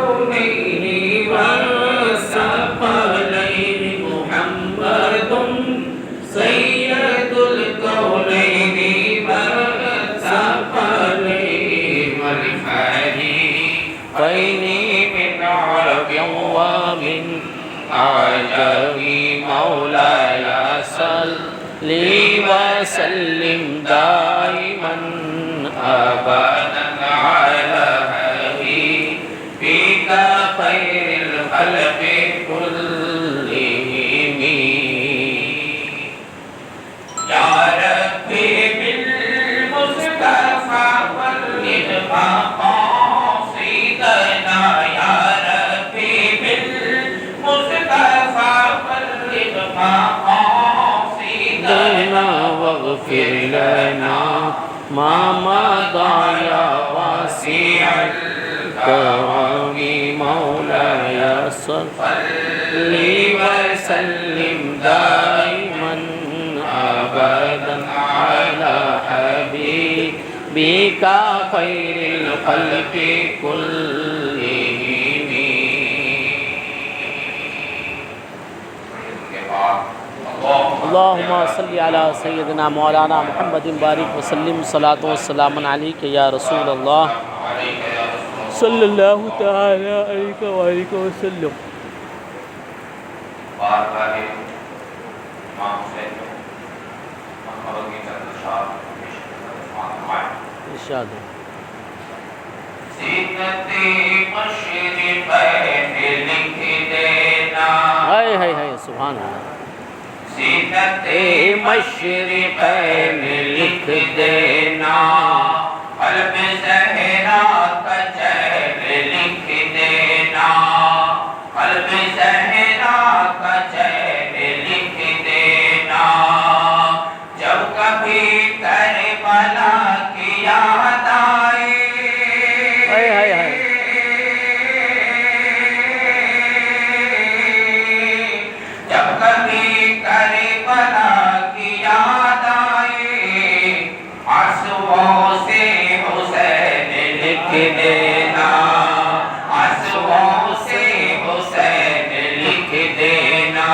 الكونين والثقلين محمد سيد الكونين والثقلين والفريقين من عرب ومن عجم مولاي صل وسلم دائما أبدا على حبيبك خير الخلق كلهم يا ربي بالمصطفى ولد مقاصدنا يا ربي بالمصطفى ولد مقاصدنا واغفر لنا ما مضى يا واسع الكرم مولاي صل وسلم دائما أبدا على حبيبك خير الخلق كلهم. اللهم صل على سيدنا مولانا محمد بارک وسلم صلاۃ والسلام علیک یا رسول اللہ صلی اللہ تعالی علیہ وآلہ وسلم. ارشاد ہائے ہائے ہائے سبحان اللہ. زینت مشرقین لکھ دینا قلب زہرا کا چہر لکھ دینا قلب زہرا کا چہر لکھ دینا جب کبھی کربلا کی یاد آئے جب کبھی کربلا کی یاد آئے آنسوؤں سے حسین لکھ دینا آنسوؤں سے حسین لکھ دینا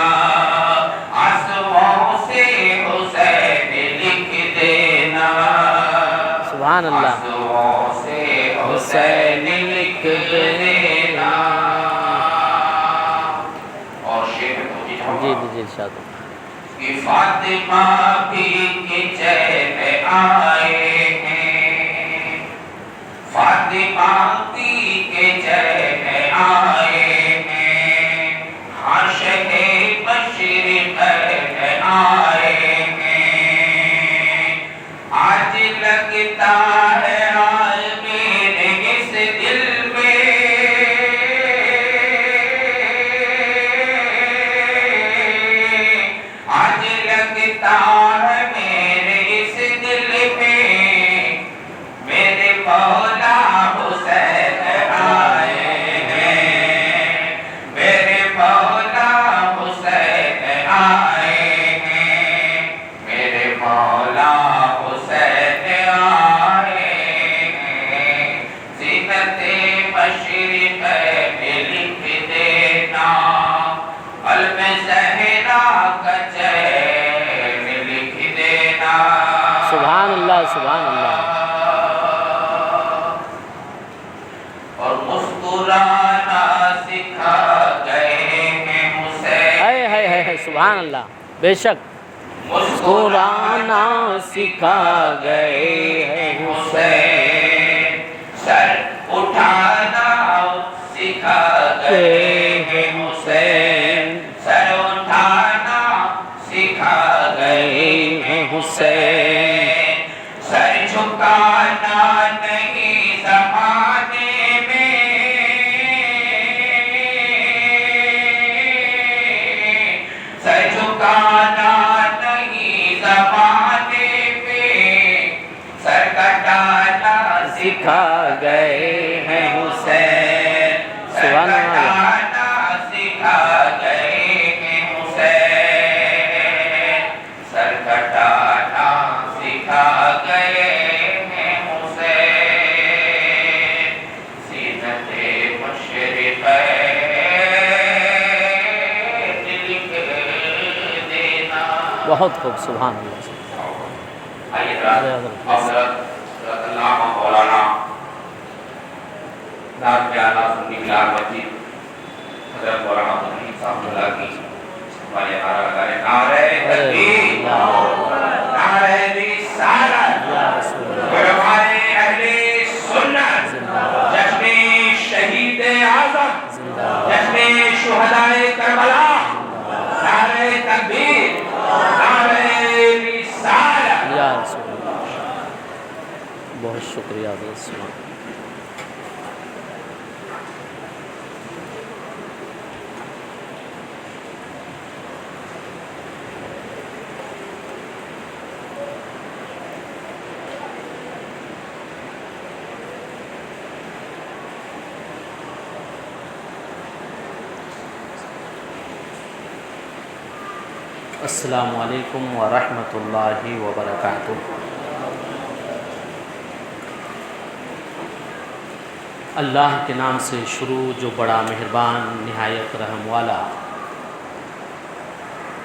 آنسوؤں سے حسین لکھ دینا سبحان اللہ. آنسوؤں سے حسین لکھ دینا. اور شعر جی جی ارشاد. کہ فاطمہ بھی کے چین آئے ہیں فاطمہ بھی کے چین آئے ہیں عاشق مشرق آئے ہیں آج لگتا ہے آج میرے اس دل میں آج لگتا ہے میرے اس دل میں میرے مولا حسین آئے ہیں میرے مولا حسین آئے ہیں میرے مولا حسین آئے ہیں. زینت مشرق میں لکھ دینا قلب زہرا کا چہر لکھ دینا. سبحان اللہ سبحان اللہ. اور مسکرانا سکھا گئے ہیں حسین ہائے ہائے ہائے سبحان اللہ. بے شک مسکرانا سکھا گئے ہیں حسین سر اٹھانا سکھا گئے ہیں حسین سر اٹھانا سکھا گئے ہیں حسین سر جھکانا نہیں زمانے میں سر جھکانا نہیں زمانے پہ سر کٹانا سکھا گئے ہیں حسین سر سبحان اللہ. کٹانا سکھا گئے ہیں حسین سر کٹانا سکھا گئے ہیں حسین. زینت مشرق بہت خوب، سبحان اللہ۔ آئیے حضرت علامہ مولانا دار پیالہ سنی بلال مسجد حضرت مولانا حنیف صاحب اللہ کی ہمارے نعرہ لگائے، نعرہ تکبیر، نعرہ رسالت، علماء اہل سنت، جشن شہید اعظم، جشن شہدائے کربلا، نعرہ تکبیر، نعرہ رسالت۔ یا رسول اللہ، بہت شکریہ حضرت، سبحان اللہ۔ السلام علیکم ورحمۃ اللہ وبرکاتہ۔ اللہ کے نام سے شروع جو بڑا مہربان نہایت رحم والا،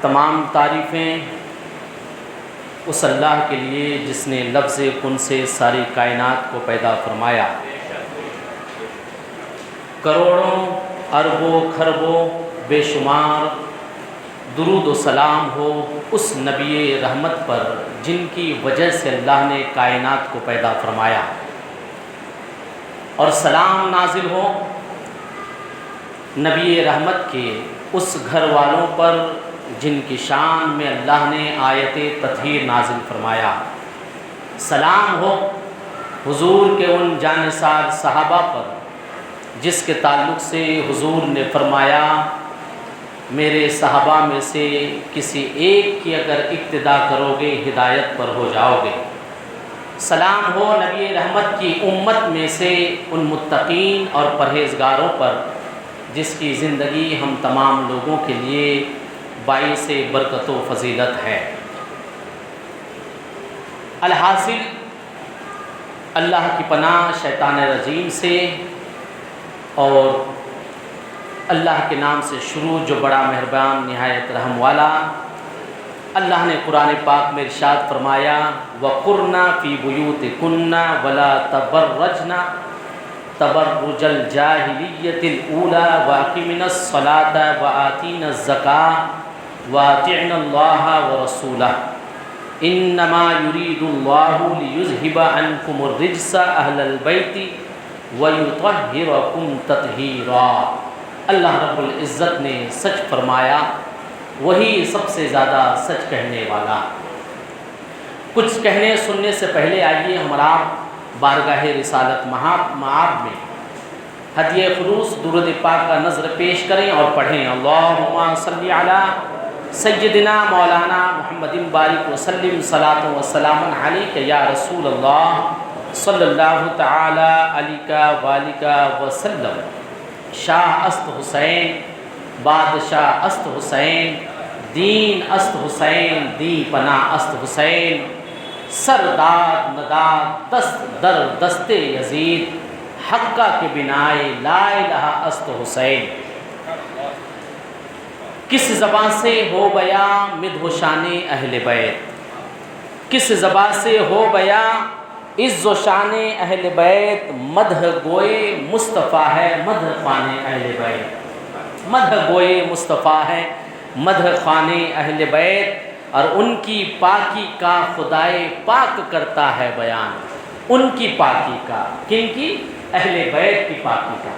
تمام تعریفیں اس اللہ کے لیے جس نے لفظ کن سے ساری کائنات کو پیدا فرمایا۔ کروڑوں اربوں خربوں بے شمار درود و سلام ہو اس نبی رحمت پر جن کی وجہ سے اللہ نے کائنات کو پیدا فرمایا، اور سلام نازل ہو نبی رحمت کے اس گھر والوں پر جن کی شان میں اللہ نے آیت تطہیر نازل فرمایا۔ سلام ہو حضور کے ان جانثار صحابہ پر جس کے تعلق سے حضور نے فرمایا میرے صحابہ میں سے کسی ایک کی اگر اقتدا کرو گے ہدایت پر ہو جاؤ گے۔ سلام ہو نبی رحمت کی امت میں سے ان متقین اور پرہیزگاروں پر جس کی زندگی ہم تمام لوگوں کے لیے باعث برکت و فضیلت ہے۔ الحاصل اللہ کی پناہ شیطان رجیم سے، اور اللہ کے نام سے شروع جو بڑا مہربان نہایت رحم والا۔ اللہ نے قرآن پاک میں ارشاد فرمایا وَقُرْنَا فِي بُيُوتِكُنَّ وَلَا تَبَرَّجْنَ تَبَرُّجَ الْجَاهِلِيَّةِ الْأُولَى وَأَقِمْنَ الصَّلَاةَ وَآتِينَ الزَّكَاةَ وَأَطِعْنَ اللَّهَ وَرَسُولَهُ إِنَّمَا يُرِيدُ اللَّهُ لِيُذْهِبَ عَنْكُمُ الرِّجْسَ أَهْلَ الْبَيْتِ وَيُطَهِّرَكُمْ تَطْهِيرًا۔ اللہ رب العزت نے سچ فرمایا، وہی سب سے زیادہ سچ کہنے والا۔ کچھ کہنے سننے سے پہلے آئیے ہمارا بارگاہ رسالت معاب میں ہدیہ خلوص درود پاک کا نظر پیش کریں اور پڑھیں اللہم صلی علی سیدنا مولانا محمد بارک وسلم صلاۃ و سلام علیک یا رسول اللہ صلی اللہ تعالی علیہ وآلہ وسلم۔ شاہ است حسین، بادشاہ است حسین، دین است حسین، دی پناہ است حسین، سرداد نداد دست در دست یزید، حقہ کے بنائے لا الہ است حسین۔ کس زبان سے ہو بیاں مدح و شان اہل بیت، کس زبان سے ہو بیاں عز و شان اہل بیت، مدح گوئے مصطفیٰ ہے مدح خوان اہل بیت، مدح گوئے مصطفیٰ ہے مدح خوان اہل بیت، اور ان کی پاکی کا خدائے پاک کرتا ہے بیان۔ ان کی پاکی کا، کن کی؟ اہل بیت کی پاکی کا،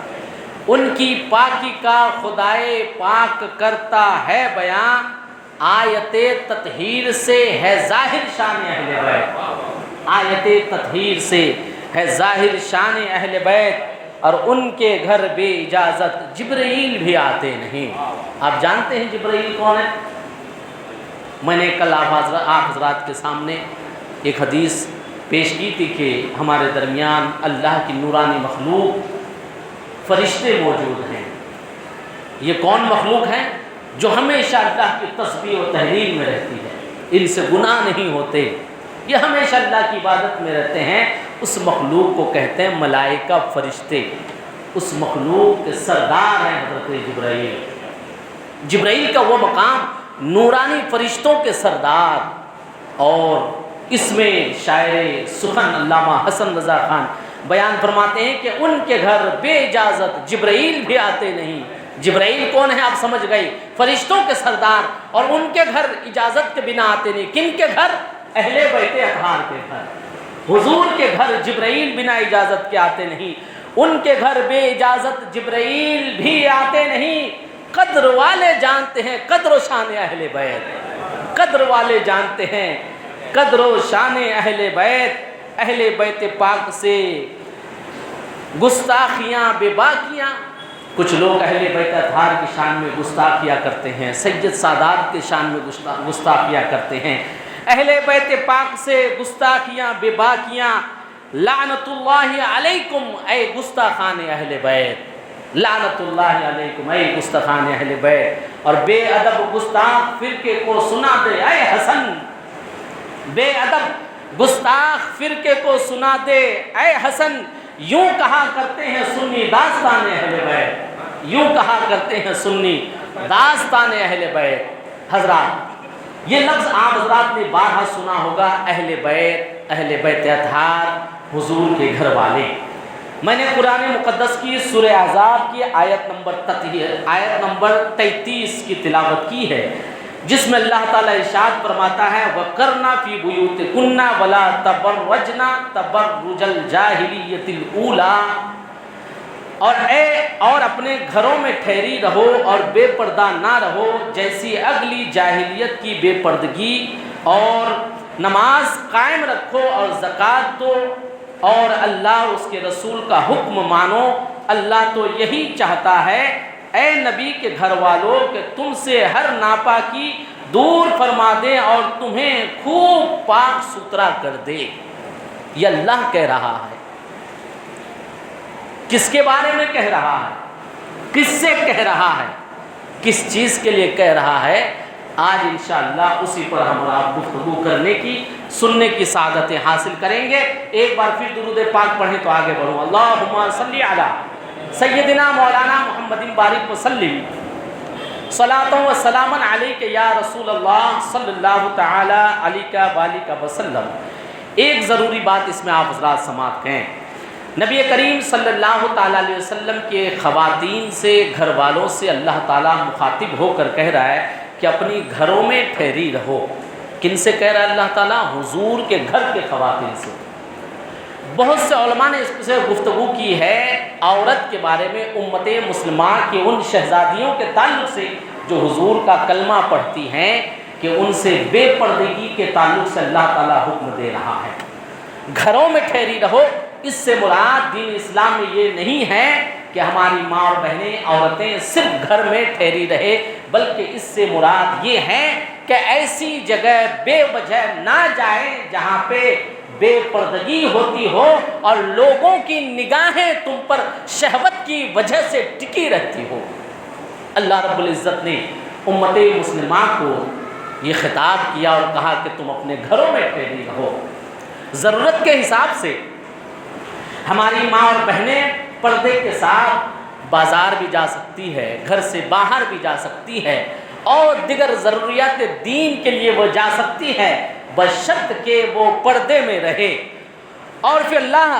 ان کی پاکی کا خدائے پاک کرتا ہے بیان۔ آیت تطہیر سے ہے ظاہر شان اہل بیت، آیت تطہیر سے ہے ظاہر شان اہل بیت، اور ان کے گھر بے اجازت جبرائیل بھی آتے نہیں۔ آپ جانتے ہیں جبرائیل کون ہے؟ میں نے کل آپ حضرات کے سامنے ایک حدیث پیش کی تھی کہ ہمارے درمیان اللہ کی نورانی مخلوق فرشتے موجود ہیں۔ یہ کون مخلوق ہیں؟ جو ہمیشہ اللہ کی تسبیح و تحلیل میں رہتی ہے، ان سے گناہ نہیں ہوتے، یہ ہمیشہ اللہ کی عبادت میں رہتے ہیں۔ اس مخلوق کو کہتے ہیں ملائکہ فرشتے۔ اس مخلوق کے سردار ہیں حضرت جبرائیل۔ جبرائیل کا وہ مقام نورانی فرشتوں کے سردار، اور اس میں شاعر سخن علامہ حسن رضا خان بیان فرماتے ہیں کہ ان کے گھر بے اجازت جبرائیل بھی آتے نہیں۔ جبرائیل کون ہے آپ سمجھ گئی، فرشتوں کے سردار، اور ان کے گھر اجازت کے بنا آتے نہیں۔ کن کے گھر؟ اہل بیت اطہار کے گھر۔ حضور کے گھر جبرائیل بنا اجازت کے آتے نہیں، ان کے گھر بے اجازت جبرائیل بھی آتے نہیں۔ قدر والے جانتے ہیں قدر و شان اہل بیت، قدر والے جانتے ہیں قدر و شان اہل بیت۔ اہل بیت پاک سے گستاخیاں بے باکیاں، کچھ لوگ اہل بیت اطہار کی شان میں گستاخیاں کرتے ہیں، سید سادات کے شان میں گستاخیاں کرتے ہیں۔ اہل بیت پاک سے گستاخیاں بے باکیاں، لعنت اللہ علیکم اے گستاخان اہل بیت، لعنت اللہ علیکم اے گستاخان اہل بیت۔ اور بے ادب گستاخ فرقے کو سنا دے اے حسن، بے ادب گستاخ فرقے کو سنا دے اے حسن، یوں کہا کرتے ہیں سنی داستان اہل بیت، یوں کہا کرتے ہیں سنی داستان اہل بیت۔ حضرات یہ لفظ آپ حضرات نے بارہا سنا ہوگا، اہل بیت، اہل بیت اطہار، حضور کے گھر والے۔ میں نے قرآن مقدس کی سورہ احزاب کی آیت نمبر 33 کی تلاوت کی ہے، جس میں اللہ تعالیٰ ارشاد فرماتا ہے وَقَرْنَا فِي بُيُوتِكُنَّ وَلَا تَبَرَّجْنَا تَبَرُّجَ الْجَاهِلِيَّةِ الْأُولَىٰ، اور اپنے گھروں میں ٹھہری رہو اور بے پردہ نہ رہو جیسی اگلی جاہلیت کی بے پردگی، اور نماز قائم رکھو اور زکوٰۃ دو، اور اللہ اس کے رسول کا حکم مانو۔ اللہ تو یہی چاہتا ہے اے نبی کے گھر والوں کہ تم سے ہر ناپاکی دور فرما دے اور تمہیں خوب پاک ستھرا کر دے۔ یہ اللہ کہہ رہا ہے۔ کس کے بارے میں کہہ رہا ہے؟ کس سے کہہ رہا ہے؟ کس چیز کے لیے کہہ رہا ہے؟ آج انشاءاللہ اسی پر ہم آپ گفتگو کرنے کی، سننے کی سعادتیں حاصل کریں گے۔ ایک بار پھر درود پاک پڑھیں تو آگے بڑھوں۔ اللہم صلی علی سیدنا مولانا محمد بارک وسلم صلاۃ و سلام علیک یا رسول اللہ صلی اللہ تعالی علیہ وآلہ وسلم۔ ایک ضروری بات اس میں آپ حضرات سماعت کریں۔ نبی کریم صلی اللہ تعالیٰ علیہ وسلم کے خواتین سے، گھر والوں سے اللہ تعالیٰ مخاطب ہو کر کہہ رہا ہے کہ اپنی گھروں میں ٹھہری رہو۔ کن سے کہہ رہا ہے اللہ تعالیٰ؟ حضور کے گھر کے خواتین سے۔ بہت سے علماء نے اس سے گفتگو کی ہے عورت کے بارے میں، امت مسلمہ کے ان شہزادیوں کے تعلق سے جو حضور کا کلمہ پڑھتی ہیں، کہ ان سے بے پردگی کے تعلق سے اللہ تعالیٰ حکم دے رہا ہے۔ گھروں میں ٹھہری رہو، اس سے مراد دین اسلام میں یہ نہیں ہے کہ ہماری ماں اور بہنیں عورتیں صرف گھر میں ٹھہری رہے، بلکہ اس سے مراد یہ ہے کہ ایسی جگہ بے وجہ نہ جائیں جہاں پہ بے پردگی ہوتی ہو اور لوگوں کی نگاہیں تم پر شہوت کی وجہ سے ٹکی رہتی ہو۔ اللہ رب العزت نے امت مسلمہ کو یہ خطاب کیا اور کہا کہ تم اپنے گھروں میں ٹھہری رہو۔ ضرورت کے حساب سے ہماری ماں اور بہنیں پردے کے ساتھ بازار بھی جا سکتی ہے، گھر سے باہر بھی جا سکتی ہے، اور دیگر ضروریات دین کے لیے وہ جا سکتی ہے، بشرط کہ وہ پردے میں رہے۔ اور پھر اللہ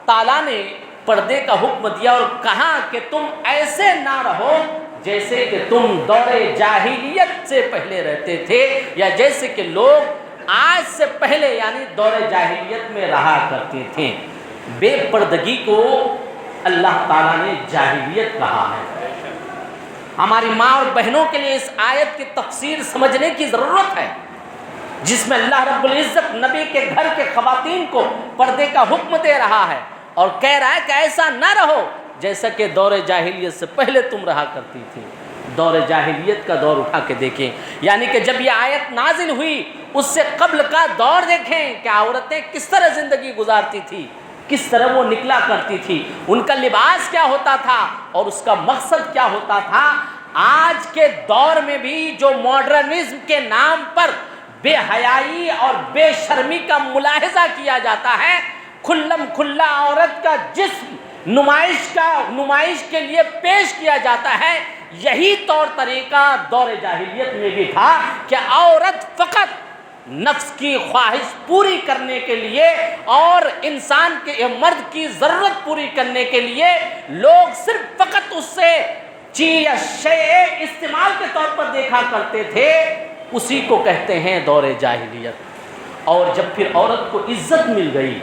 تعالیٰ نے پردے کا حکم دیا اور کہا کہ تم ایسے نہ رہو جیسے کہ تم دور جاہلیت سے پہلے رہتے تھے، یا جیسے کہ لوگ آج سے پہلے یعنی دور جاہلیت میں رہا کرتے تھے۔ بے پردگی کو اللہ تعالیٰ نے جاہلیت کہا ہے۔ ہماری ماں اور بہنوں کے لیے اس آیت کی تفسیر سمجھنے کی ضرورت ہے، جس میں اللہ رب العزت نبی کے گھر کے خواتین کو پردے کا حکم دے رہا ہے اور کہہ رہا ہے کہ ایسا نہ رہو جیسا کہ دور جاہلیت سے پہلے تم رہا کرتی تھی۔ دور جاہلیت کا دور اٹھا کے دیکھیں، یعنی کہ جب یہ آیت نازل ہوئی اس سے قبل کا دور دیکھیں کہ عورتیں کس طرح زندگی گزارتی تھی، کس طرح وہ نکلا کرتی تھی، ان کا لباس کیا ہوتا تھا اور اس کا مقصد کیا ہوتا تھا۔ آج کے دور میں بھی جو ماڈرنزم کے نام پر بے حیائی اور بے شرمی کا ملاحظہ کیا جاتا ہے، کھلم کھلا عورت کا جسم نمائش کے لیے پیش کیا جاتا ہے، یہی طور طریقہ دور جاہلیت میں بھی تھا کہ عورت فقط نفس کی خواہش پوری کرنے کے لیے اور انسان کے مرد کی ضرورت پوری کرنے کے لیے لوگ صرف فقط اس سے چیز یا شے استعمال کے طور پر دیکھا کرتے تھے، اسی کو کہتے ہیں دور جاہلیت۔ اور جب پھر عورت کو عزت مل گئی،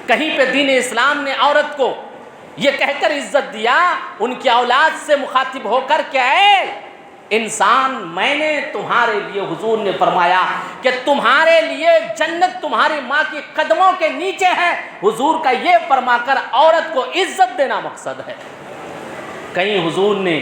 کہیں پہ دین اسلام نے عورت کو یہ کہہ کر عزت دیا ان کی اولاد سے مخاطب ہو کر کہ اے انسان، میں نے تمہارے لیے، حضور نے فرمایا کہ تمہارے لیے جنت تمہاری ماں کی قدموں کے نیچے ہے۔ حضور کا یہ فرما کر عورت کو عزت دینا مقصد ہے۔ کہیں حضور نے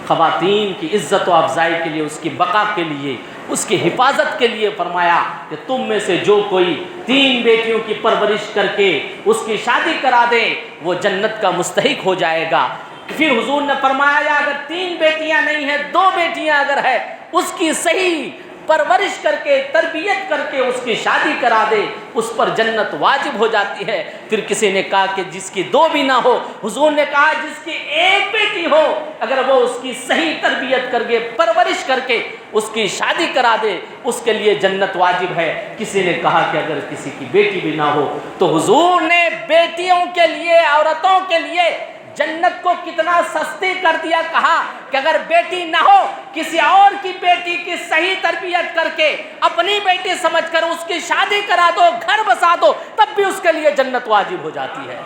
خواتین کی عزت و افزائی کے لیے، اس کی بقا کے لیے، اس کی حفاظت کے لیے فرمایا کہ تم میں سے جو کوئی 3 بیٹیوں کی پرورش کر کے اس کی شادی کرا دے وہ جنت کا مستحق ہو جائے گا۔ پھر حضور نے فرمایا اگر 3 بیٹیاں نہیں ہیں، 2 بیٹیاں اگر ہے، اس کی صحیح پرورش کر کے، تربیت کر کے اس کی شادی کرا دے، اس پر جنت واجب ہو جاتی ہے۔ پھر کسی نے کہا کہ جس کی 2 بھی نہ ہو، حضور نے کہا جس کی 1 بیٹی ہو، اگر وہ اس کی صحیح تربیت کر کے، پرورش کر کے اس کی شادی کرا دے، اس کے لیے جنت واجب ہے۔ کسی نے کہا کہ اگر کسی کی بیٹی بھی نہ ہو، تو حضور نے بیٹیوں کے لیے، عورتوں کے لیے جنت کو کتنا سستی کر دیا، کہا کہ اگر بیٹی نہ ہو، کسی اور کی بیٹی کی صحیح تربیت کر کے اپنی بیٹی سمجھ کر اس کی شادی کرا دو، گھر بسا دو، تب بھی اس کے لیے جنت واجب ہو جاتی ہے۔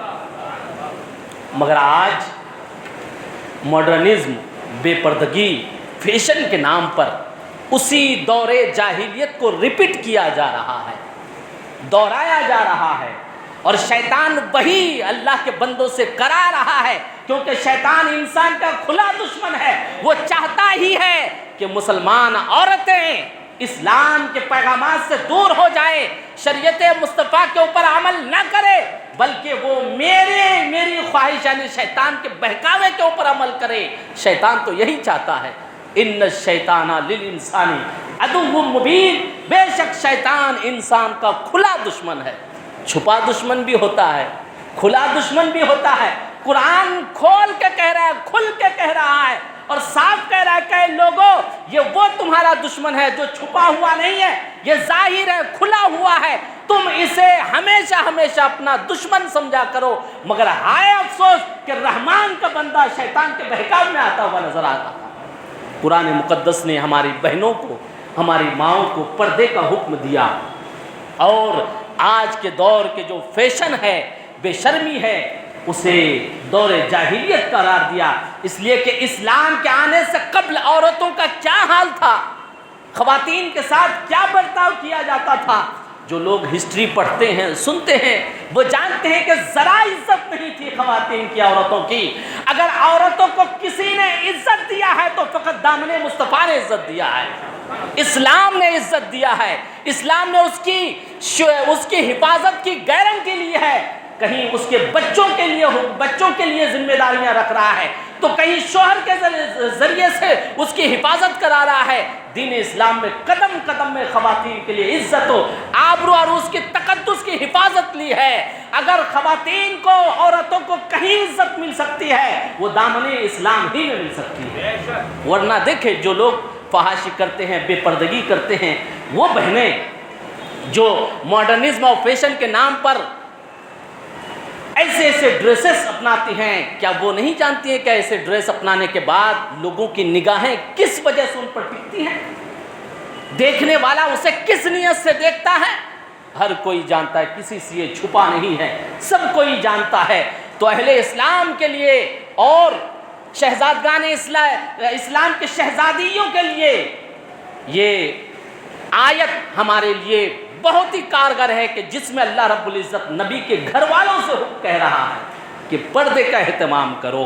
مگر آج ماڈرنزم، بے پردگی، فیشن کے نام پر اسی دور جاہلیت کو ریپیٹ کیا جا رہا ہے، دہرایا جا رہا ہے، اور شیطان وہی اللہ کے بندوں سے کرا رہا ہے، کیونکہ شیطان انسان کا کھلا دشمن ہے۔ وہ چاہتا ہی ہے کہ مسلمان عورتیں اسلام کے پیغامات سے دور ہو جائے، شریعت مصطفیٰ کے اوپر عمل نہ کرے، بلکہ وہ میری خواہش یعنی شیطان کے بہکاوے کے اوپر عمل کرے۔ شیطان تو یہی چاہتا ہے، ان الشیطان للانسان عدو مبین، بے شک شیطان انسان کا کھلا دشمن ہے۔ چھپا دشمن بھی ہوتا ہے، کھلا دشمن بھی ہوتا ہے۔ قرآن کھول کے کہہ رہا ہے، کھل کے کہہ رہا ہے اور صاف کہہ رہا ہے کہ لوگوں یہ وہ تمہارا دشمن ہے جو چھپا ہوا نہیں ہے، یہ ظاہر ہے، کھلا ہوا ہے، تم اسے ہمیشہ ہمیشہ اپنا دشمن سمجھا کرو۔ مگر ہائے افسوس کہ رحمان کا بندہ شیطان کے بہکاؤ میں آتا ہوا نظر آتا ہے۔ قرآن مقدس نے ہماری بہنوں کو، ہماری ماؤں کو پردے کا حکم دیا، اور آج کے دور کے جو فیشن ہے، بے شرمی ہے، اسے دور جاہلیت قرار دیا، اس لیے کہ اسلام کے آنے سے قبل عورتوں کا کیا حال تھا، خواتین کے ساتھ کیا برتاؤ کیا جاتا تھا۔ جو لوگ ہسٹری پڑھتے ہیں، سنتے ہیں، وہ جانتے ہیں کہ ذرا عزت نہیں تھی خواتین کی، عورتوں کی۔ اگر عورتوں کو کسی نے عزت دیا ہے تو فقط دامن مصطفیٰ نے عزت دیا ہے، اسلام نے عزت دیا ہے، اسلام نے اس کی حفاظت کی گارنٹی لی ہے۔ کہیں اس کے بچوں کے لیے ذمہ داریاں رکھ رہا ہے، تو کہیں شوہر کے ذریعے سے اس کی حفاظت کرا رہا ہے۔ دین اسلام میں قدم قدم میں خواتین کے لیے عزت و آبرو اور اس کی تقدس کی حفاظت لی ہے۔ اگر خواتین کو، عورتوں کو کہیں عزت مل سکتی ہے، وہ دامن اسلام ہی میں مل سکتی ہے۔ ورنہ دیکھیں جو لوگ فحاشی کرتے ہیں، بے پردگی کرتے ہیں، وہ بہنیں جو ماڈرنزم اور فیشن کے نام پر ایسے ڈریسز اپناتی ہیں، کیا وہ نہیں جانتی ہیں کہ ایسے ڈریس اپنانے کے بعد لوگوں کی نگاہیں کس وجہ سے ان پر ٹکتی ہیں، دیکھنے والا اسے کس نیت سے دیکھتا ہے؟ ہر کوئی جانتا ہے، کسی سے یہ چھپا نہیں ہے، سب کوئی جانتا ہے۔ تو اہل اسلام کے لیے اور شہزادگان اسلام کے شہزادیوں کے لیے یہ آیت ہمارے لیے بہت ہی کارگر ہے، کہ جس میں اللہ رب العزت نبی کے گھر والوں سے کہہ رہا ہے کہ پردے کا اہتمام کرو۔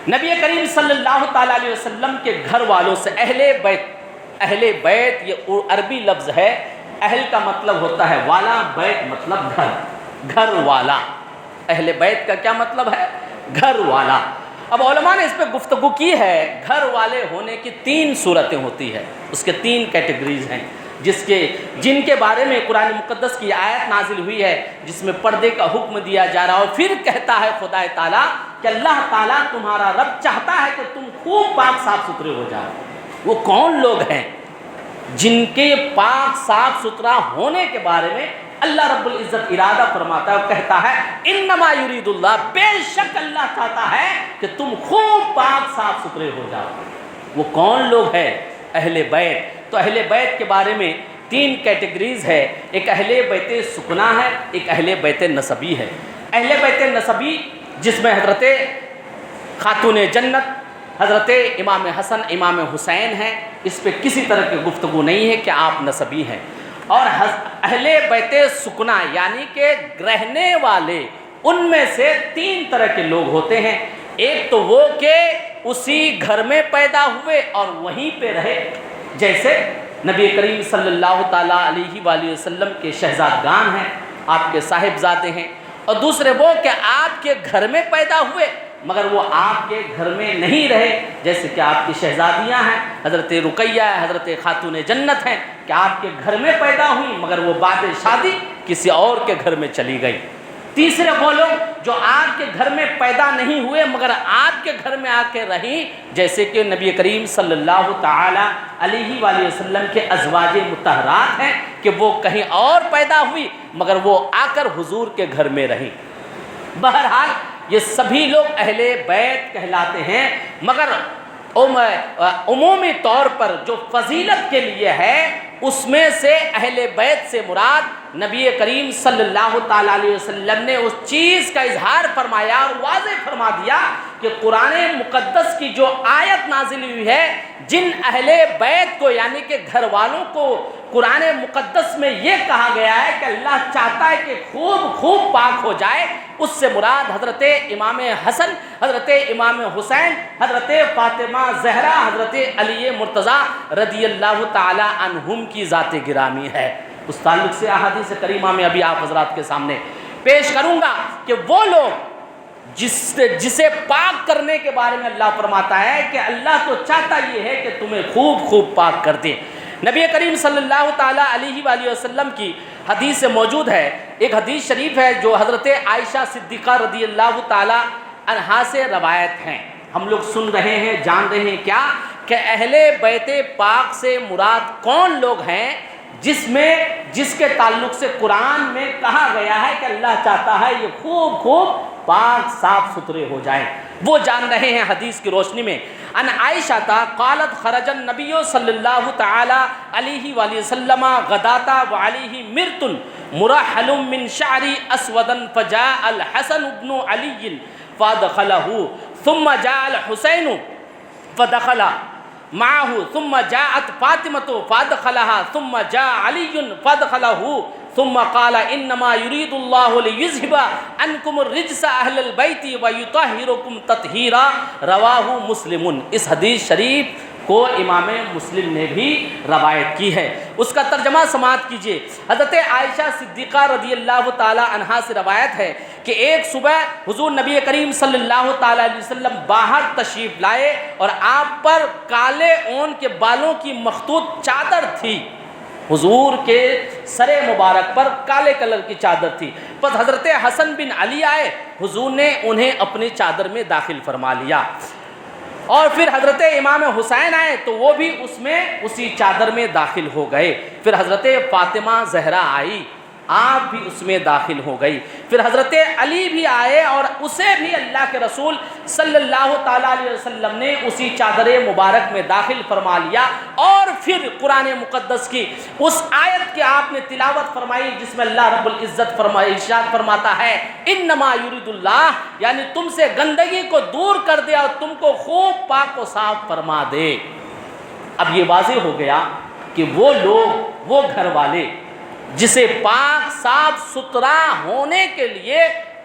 نبی کریم صلی اللہ تعالیٰ علیہ وسلم کے گھر والوں سے، اہل بیت یہ عربی لفظ ہے، اہل کا مطلب ہوتا ہے والا، بیت مطلب گھر والا۔ اہل بیت کا کیا مطلب ہے؟ گھر والا۔ اب علماء نے اس پہ گفتگو کی ہے، گھر والے ہونے کی 3 صورتیں ہوتی ہیں، اس کے 3 کیٹیگریز ہیں۔ جن کے بارے میں قرآن مقدس کی آیت نازل ہوئی ہے جس میں پردے کا حکم دیا جا رہا ہے، اور پھر کہتا ہے خدا تعالیٰ کہ اللہ تعالیٰ تمہارا رب چاہتا ہے کہ تم خوب پاک صاف ستھرے ہو جاؤ۔ وہ کون لوگ ہیں جن کے پاک صاف ستھرا ہونے کے بارے میں اللہ رب العزت ارادہ فرماتا ہے اور کہتا ہے انما یرید اللہ، بے شک اللہ چاہتا ہے کہ تم خوب پاک صاف ستھرے ہو جاؤ۔ وہ کون لوگ ہیں؟ اہل بیت۔ تو اہل بیت کے بارے میں 3 کیٹیگریز ہے، ایک اہل بیت سکنا ہے، ایک اہل بیت نسبی ہے۔ اہل بیت نسبی جس میں حضرت خاتون جنت حضرت امام حسن امام حسین ہیں، اس پہ کسی طرح کی گفتگو نہیں ہے کہ آپ نسبی ہیں۔ اور اہل بیت سکنا یعنی کہ رہنے والے، ان میں سے 3 طرح کے لوگ ہوتے ہیں۔ ایک تو وہ کہ اسی گھر میں پیدا ہوئے اور وہیں پہ رہے، جیسے نبی کریم صلی اللہ تعالیٰ علیہ وآلہ وسلم کے شہزادگان ہیں، آپ کے صاحبزادے ہیں۔ اور دوسرے وہ کہ آپ کے گھر میں پیدا ہوئے مگر وہ آپ کے گھر میں نہیں رہے، جیسے کہ آپ کی شہزادیاں ہیں، حضرت رقیہ ہے، حضرت خاتون جنت ہیں، کہ آپ کے گھر میں پیدا ہوئی مگر وہ بعد شادی کسی اور کے گھر میں چلی گئی۔ تیسرے وہ لوگ جو آپ کے گھر میں پیدا نہیں ہوئے مگر آپ کے گھر میں آ کے رہیں، جیسے کہ نبی کریم صلی اللہ تعالی علیہ وآلہ وسلم کے ازواج مطہرات ہیں کہ وہ کہیں اور پیدا ہوئی مگر وہ آ کر حضور کے گھر میں رہیں۔ بہرحال یہ سبھی لوگ اہل بیت کہلاتے ہیں، مگر عمومی طور پر جو فضیلت کے لیے ہے اس میں سے اہل بیت سے مراد نبی کریم صلی اللہ تعالیٰ علیہ وسلم نے اس چیز کا اظہار فرمایا اور واضح فرما دیا کہ قرآن مقدس کی جو آیت نازل ہوئی ہے، جن اہل بیت کو یعنی کہ گھر والوں کو قرآن مقدس میں یہ کہا گیا ہے کہ اللہ چاہتا ہے کہ خوب پاک ہو جائے، اس سے مراد حضرت امام حسن، حضرت امام حسین، حضرت فاطمہ زہرا، حضرت علی مرتضیٰ رضی اللہ تعالی عنہم کی ذات گرامی ہے۔ اس تعلق سے احادیث کریمہ میں ابھی آپ حضرات کے سامنے پیش کروں گا کہ وہ لوگ جسے پاک کرنے کے بارے میں اللہ فرماتا ہے کہ اللہ تو چاہتا یہ ہے کہ تمہیں خوب پاک کر دے۔ نبی کریم صلی اللہ تعالیٰ علیہ وآلہ وسلم کی حدیث موجود ہے، ایک حدیث شریف ہے جو حضرت عائشہ صدیقہ رضی اللہ تعالیٰ عنہا سے روایت ہیں۔ ہم لوگ سن رہے ہیں، جان رہے ہیں کیا کہ اہل بیت پاک سے مراد کون لوگ ہیں جس کے تعلق سے قرآن میں کہا گیا ہے کہ اللہ چاہتا ہے یہ خوب پاک صاف ستھرے ہو جائیں۔ وہ جان رہے ہیں حدیث کی روشنی میں۔ ان عائشہ قالت خرج النبی صلی اللہ تعالی علیہ وآلہ وسلم غداتا وعلیہ مرت مرحل من شعر اسودا فجاء الحسن بن علی فادخلہ ثم جاء الحسین فدخل معه ثم جاءت فاطمة فادخلها ثم جاء علي فادخله ثم قال انما يريد الله ليذهب عنكم الرجس اهل البيت ويطهركم تطهيرا رواہ مسلم۔ اس حدیث شریف کو امام مسلم نے بھی روایت کی ہے۔ اس کا ترجمہ سماعت کیجئے۔ حضرت عائشہ صدیقہ رضی اللہ تعالی عنہا سے روایت ہے کہ ایک صبح حضور نبی کریم صلی اللہ تعالی علیہ وسلم باہر تشریف لائے اور آپ پر کالے اون کے بالوں کی مخطوط چادر تھی، حضور کے سر مبارک پر کالے کلر کی چادر تھی۔ پس حضرت حسن بن علی آئے، حضور نے انہیں اپنی چادر میں داخل فرما لیا، اور پھر حضرت امام حسین آئے تو وہ بھی اسی چادر میں داخل ہو گئے۔ پھر حضرت فاطمہ زہرا آئی، آپ بھی اس میں داخل ہو گئی۔ پھر حضرت علی بھی آئے اور اسے بھی اللہ کے رسول صلی اللہ تعالیٰ علیہ وسلم نے اسی چادر مبارک میں داخل فرما لیا، اور پھر قرآن مقدس کی اس آیت کی آپ نے تلاوت فرمائی جس میں اللہ رب العزت ارشاد فرماتا ہے انما یرید اللہ، یعنی تم سے گندگی کو دور کر دے اور تم کو خوب پاک و صاف فرما دے۔ اب یہ واضح ہو گیا کہ وہ لوگ، وہ گھر والے جسے پاک صاف ستھرا ہونے کے لیے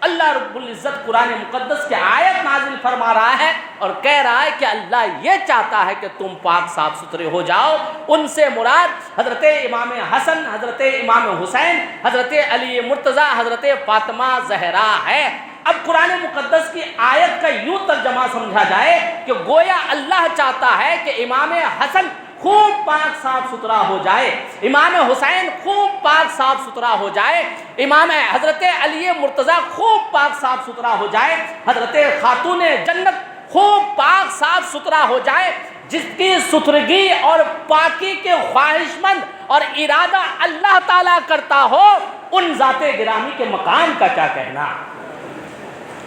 اللہ رب العزت قرآن مقدس کی آیت نازل فرما رہا ہے اور کہہ رہا ہے کہ اللہ یہ چاہتا ہے کہ تم پاک صاف ستھرے ہو جاؤ، ان سے مراد حضرت امام حسن، حضرت امام حسین، حضرت علی مرتضیٰ، حضرت فاطمہ زہرا ہے۔ اب قرآن مقدس کی آیت کا یوں ترجمہ سمجھا جائے کہ گویا اللہ چاہتا ہے کہ امام حسن خوب پاک صاف ستھرا ہو جائے، امام حسین خوب پاک صاف ستھرا ہو جائے، امام حضرت علی مرتضیٰ خوب پاک صاف ستھرا ہو جائے، حضرت خاتون جنت خوب پاک صاف ستھرا ہو جائے، جس کی ستھرگی اور پاکی کے خواہش مند اور ارادہ اللہ تعالیٰ کرتا ہو، ان ذات گرامی کے مقام کا کیا کہنا۔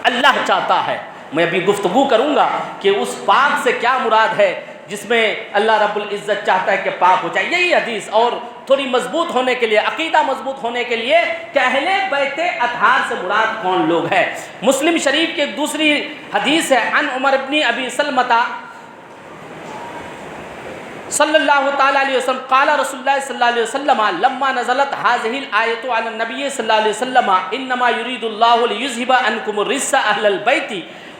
اللہ چاہتا ہے، میں ابھی گفتگو کروں گا کہ اس پاک سے کیا مراد ہے جس میں اللہ رب العزت چاہتا ہے کہ پاک ہو جائے۔ یہی حدیث اور تھوڑی مضبوط ہونے کے لیے، عقیدہ مضبوط ہونے کے لیے کہ اہل بیت اطہار سے مراد کون لوگ ہیں۔ مسلم شریف کی ایک دوسری حدیث ہے، عن عمر بن ابی سلمۃ صلی اللہ تعالی علیہ وسلم قال رسول اللہ صلی اللہ علیہ وسلم لما نزلت هذه الآیۃ علی النبی صلی اللہ علیہ وسلم انما یرید اللہ لیذهب عنکم الرجس اہل البیت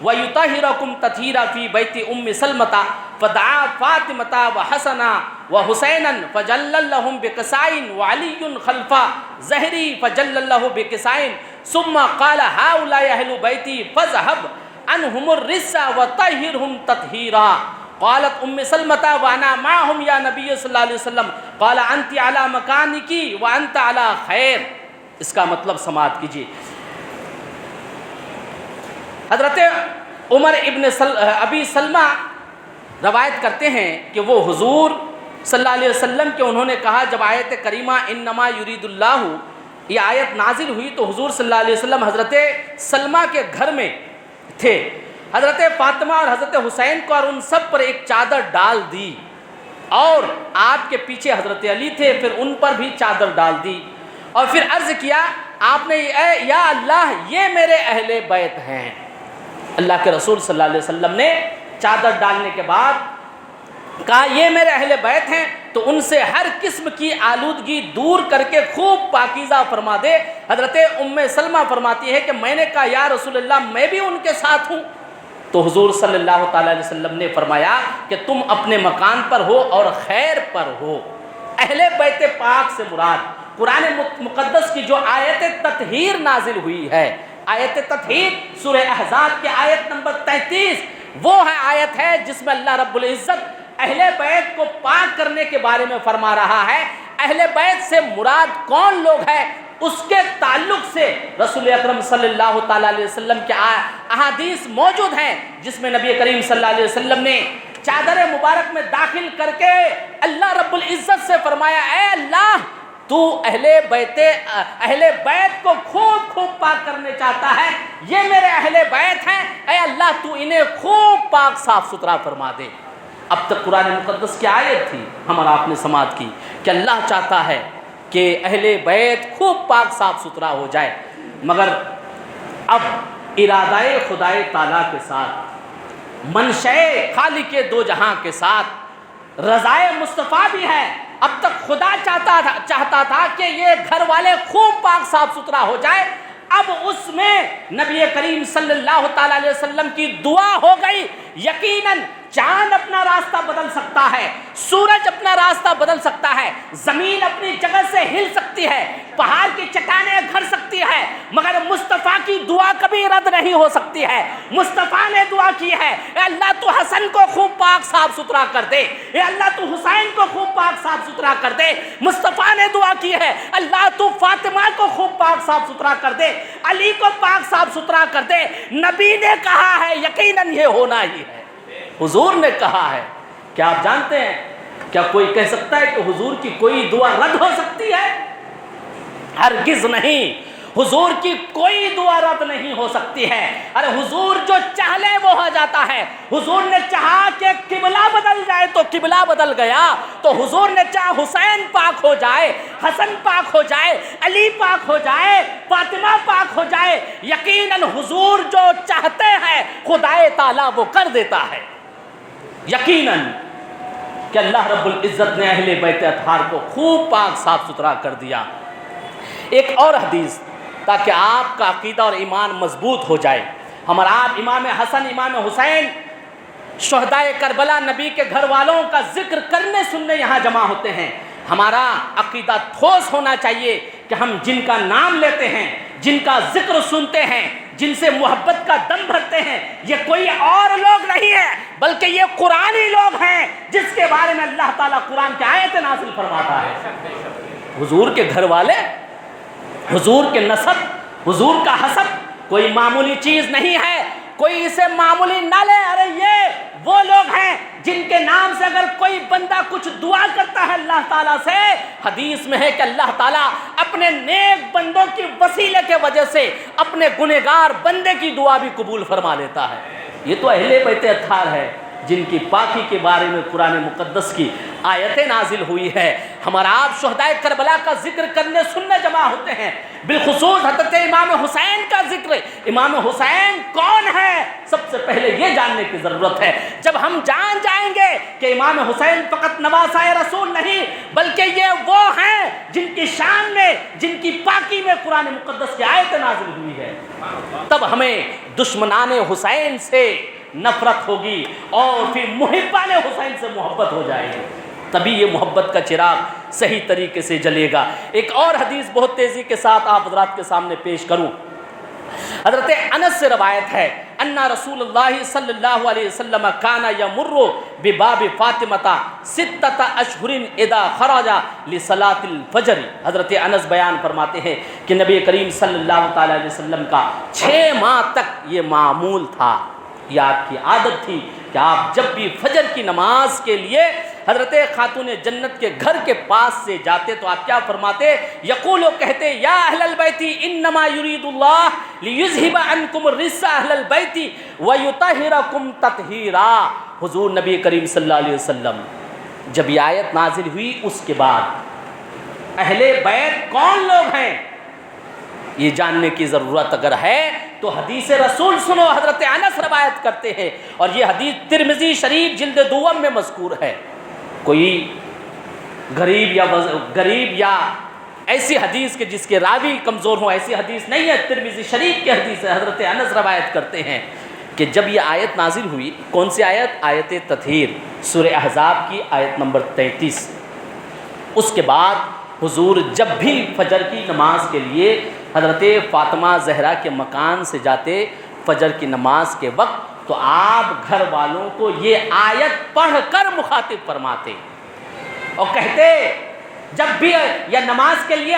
ویطہرکم تطہیرا فی بیت ام سلمۃ فدعا فاطمۃ وحسنا وحسینا فجلل لهم بقصاء وعلی خلف ظہری فجلل له بقصاء ثم قال هؤلاء اہل بیتی فاذهب عنهم الرجس وطہرهم تطہیرا۔ قالت ام سلمۃ وانا معهم یا نبی صلی اللہ علیہ وسلم قال انت علی مکانکی وانت علی خیر۔ اس کا مطلب سماعت کیجیے۔ حضرت عمر ابن ابی سلمہ روایت کرتے ہیں کہ وہ حضور صلی اللہ علیہ وسلم کے انہوں نے کہا، جب آیت کریمہ انما یرید اللہ یہ آیت نازل ہوئی تو حضور صلی اللہ علیہ وسلم حضرت سلمہ کے گھر میں تھے، حضرت فاطمہ اور حضرت حسین کو اور ان سب پر ایک چادر ڈال دی، اور آپ کے پیچھے حضرت علی تھے، پھر ان پر بھی چادر ڈال دی، اور پھر عرض کیا آپ نے یا اللہ یہ میرے اہل بیت ہیں۔ اللہ کے رسول صلی اللہ علیہ وسلم نے چادر ڈالنے کے بعد کہا یہ میرے اہل بیت ہیں، تو ان سے ہر قسم کی آلودگی دور کر کے خوب پاکیزہ فرما دے۔ حضرت ام سلمہ فرماتی ہے کہ میں نے کہا یا رسول اللہ میں بھی ان کے ساتھ ہوں، تو حضور صلی اللہ تعالی علیہ وسلم نے فرمایا کہ تم اپنے مکان پر ہو اور خیر پر ہو۔ اہل بیت پاک سے مراد قرآن مقدس کی جو آیت تطہیر نازل ہوئی ہے، آیت تطہیر سورہ احزاب کی آیت نمبر 33، وہ آیت ہے جس میں اللہ رب العزت اہل بیت کو پاک کرنے کے بارے میں فرما رہا ہے۔ اہل بیت سے مراد کون لوگ ہیں، اس کے تعلق سے رسول اکرم صلی اللہ تعالی علیہ وسلم کے احادیث موجود ہیں، جس میں نبی کریم صلی اللہ علیہ وسلم نے چادر مبارک میں داخل کر کے اللہ رب العزت سے فرمایا اے اللہ تو اہل بیت کو خوب خوب پاک کرنے چاہتا ہے، یہ میرے اہل بیت ہیں، اے اللہ تو انہیں خوب پاک صاف ستھرا فرما دے۔ اب تک قرآن مقدس کی آیت تھی، ہمارا آپ نے سماعت کی کہ اللہ چاہتا ہے کہ اہل بیت خوب پاک صاف ستھرا ہو جائے، مگر اب ارادہ خدائے تعالیٰ کے ساتھ، منشأ خالق دو جہاں کے ساتھ رضائے مصطفیٰ بھی ہے۔ اب تک خدا چاہتا تھا کہ یہ گھر والے خوب پاک صاف ستھرا ہو جائے، اب اس میں نبی کریم صلی اللہ تعالی علیہ وسلم کی دعا ہو گئی۔ یقیناً چاند اپنا راستہ بدل سکتا ہے، سورج اپنا راستہ بدل سکتا ہے، زمین اپنی جگہ سے ہل سکتی ہے، پہاڑ کی چٹانیں گھر سکتی ہے، مگر مصطفیٰ کی دعا کبھی رد نہیں ہو سکتی ہے۔ مصطفیٰ نے دعا کی ہے اے اللہ تو حسن کو خوب پاک صاف ستھرا کر دے، اے اللہ تو حسین کو خوب پاک صاف ستھرا کر دے۔ مصطفیٰ نے دعا کی ہے اللہ تو فاطمہ کو خوب پاک صاف ستھرا کر دے، علی کو پاک صاف ستھرا کر دے۔ نبی نے کہا ہے یقیناً یہ ہونا ہی ہے، حضور نے کہا ہے۔ کیا آپ جانتے ہیں، کیا کوئی کہہ سکتا ہے کہ حضور کی کوئی دعا رد ہو سکتی ہے؟ ہرگز نہیں، حضور کی کوئی دعا رد نہیں ہو سکتی ہے۔ ارے حضور جو چاہ لے وہ ہو جاتا ہے۔ حضور نے چاہا کہ قبلہ بدل جائے تو قبلہ بدل گیا، تو حضور نے چاہا حسین پاک ہو جائے، حسن پاک ہو جائے، علی پاک ہو جائے، فاطمہ پاک ہو جائے۔ یقیناً حضور جو چاہتے ہیں خدائے تعالیٰ وہ کر دیتا ہے۔ یقیناً کہ اللہ رب العزت نے اہل بیت اطہار کو خوب پاک صاف ستھرا کر دیا۔ ایک اور حدیث تاکہ آپ کا عقیدہ اور ایمان مضبوط ہو جائے۔ ہمارا آپ امام حسن امام حسین شہدائے کربلا نبی کے گھر والوں کا ذکر کرنے سننے یہاں جمع ہوتے ہیں۔ ہمارا عقیدہ ٹھوس ہونا چاہیے کہ ہم جن کا نام لیتے ہیں، جن کا ذکر سنتے ہیں، جن سے محبت کا دم بھرتے ہیں، یہ کوئی اور لوگ نہیں ہیں بلکہ یہ قرآنی لوگ ہیں جس کے بارے میں اللہ تعالیٰ قرآن کی آیت نازل فرماتا ہے۔ حضور کے گھر والے، حضور کے نسب، حضور کا حسب کوئی معمولی چیز نہیں ہے، کوئی اسے معمولی نہ لے۔ ارے یہ وہ لوگ ہیں جن کے نام سے اگر کوئی بندہ کچھ دعا کرتا ہے اللہ تعالیٰ سے، حدیث میں ہے کہ اللہ تعالیٰ اپنے نیک بندوں کی وسیلے کے وجہ سے اپنے گنہگار بندے کی دعا بھی قبول فرما لیتا ہے۔ یہ تو اہل بیت اطہار ہے جن کی پاکی کے بارے میں قرآن مقدس کی آیتیں نازل ہوئی ہے۔ ہمارا آپ شہدائے کربلا کا ذکر کرنے سننے جمع ہوتے ہیں، بالخصوص حضرت امام حسین کا ذکر۔ امام حسین کون ہے؟ سب سے پہلے یہ جاننے کی ضرورت ہے۔ جب ہم جان جائیں گے کہ امام حسین فقط نواسۂ رسول نہیں بلکہ یہ وہ ہیں جن کی شان میں، جن کی پاکی میں قرآن مقدس کی آیتیں نازل ہوئی ہے، تب ہمیں دشمنان حسین سے نفرت ہوگی اور پھر محبان حسین سے محبت ہو جائے گی، تبھی یہ محبت کا چراغ صحیح طریقے سے جلے گا۔ ایک اور حدیث بہت تیزی کے ساتھ آپ حضرات کے سامنے پیش کروں۔ حضرت انس سے روایت ہے ان رسول اللہ صلی اللہ علیہ وسلم کان یمر بباب فاطمہ ستۃ اشہر اذا خرج لصلاۃ الفجر۔ حضرت انس بیان فرماتے ہیں کہ نبی کریم صلی اللہ تعالی علیہ وسلم کا 6 ماہ تک یہ معمول تھا، یہ آپ کی عادت تھی کہ آپ جب بھی فجر کی نماز کے لیے حضرت خاتون جنت کے گھر کے پاس سے جاتے تو آپ کیا فرماتے؟ یقول، کہتے، یا اہل البیت انما یرید اللہ لیذھب عنکم الرجس اہل البیت ویطہرکم تطہیرا۔ حضور نبی کریم صلی اللہ علیہ وسلم جب یہ آیت نازل ہوئی اس کے بعد اہل بیت کون لوگ ہیں یہ جاننے کی ضرورت اگر ہے تو حدیث رسول سنو۔ حضرت انس روایت کرتے ہیں اور یہ حدیث ترمذی شریف جلد دوم میں مذکور ہے۔ کوئی غریب یا ایسی حدیث کے جس کے راوی کمزور ہوں، ایسی حدیث نہیں ہے، ترمذی شریف کی حدیث ہے۔ حضرت انس روایت کرتے ہیں کہ جب یہ آیت نازل ہوئی، کون سی آیت؟ آیت تطہیر، سورہ احزاب کی آیت نمبر 33۔ اس کے بعد حضور جب بھی فجر کی نماز کے لیے حضرت فاطمہ زہرا کے مکان سے جاتے فجر کی نماز کے وقت، تو آپ گھر والوں کو یہ آیت پڑھ کر مخاطب فرماتے اور کہتے، جب بھی یا نماز کے لیے